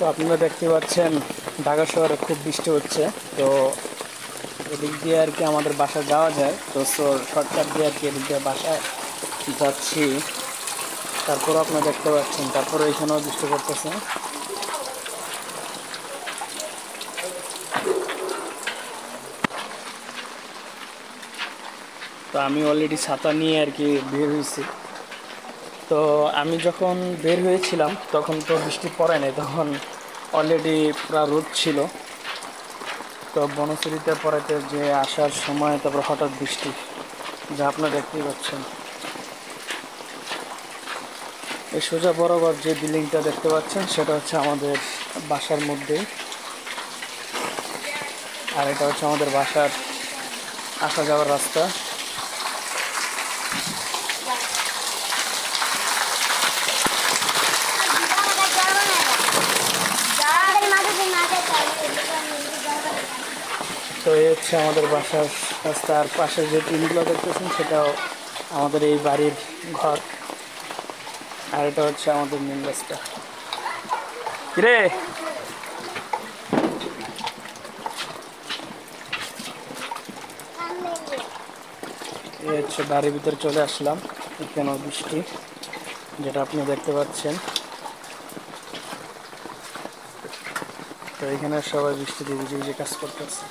তো আপনারা দেখতে পাচ্ছেন ঢাকা শহরে খুব বৃষ্টি হচ্ছে। তো এদিক দিয়ে আর কি আমাদের বাসা যাওয়া যায়, তো শর্টকাট দিয়ে আর কি এদিক দিয়ে বাসায় যাচ্ছি। তারপর আপনারা দেখতে পাচ্ছেন, তারপরে এখানেও বৃষ্টি পড়তেছে। তো আমি অলরেডি ছাতা নিয়ে আর কি বের হয়েছি। তো আমি যখন বের হয়েছিলাম তখন তো বৃষ্টি পড়ে নাই, তখন অলরেডি পুরা রোদ ছিল। তো বনশ্রীতে পড়াতে যে আসার সময় তারপর হঠাৎ বৃষ্টি, যা আপনারা দেখতেই পাচ্ছেন। এই সোজা বরাবর যে বিল্ডিংটা দেখতে পাচ্ছেন সেটা হচ্ছে আমাদের বাসার মধ্যেই, আর এটা হচ্ছে আমাদের বাসার আসা যাওয়ার রাস্তা। তো এই হচ্ছে আমাদের বাসার রাস্তা, আর পাশে যে টিনগুলো দেখতেছেন সেটাও আমাদের এই বাড়ির ঘর, আর এটা হচ্ছে আমাদের মেন রাস্তা। কিরে, এই হচ্ছে বাড়ির ভিতরে চলে আসলাম। এখানেও বৃষ্টি, যেটা আপনি দেখতে পাচ্ছেন। তো এখানে সবাই বৃষ্টিতে ভিজে ভিজে কাজ করতেছে।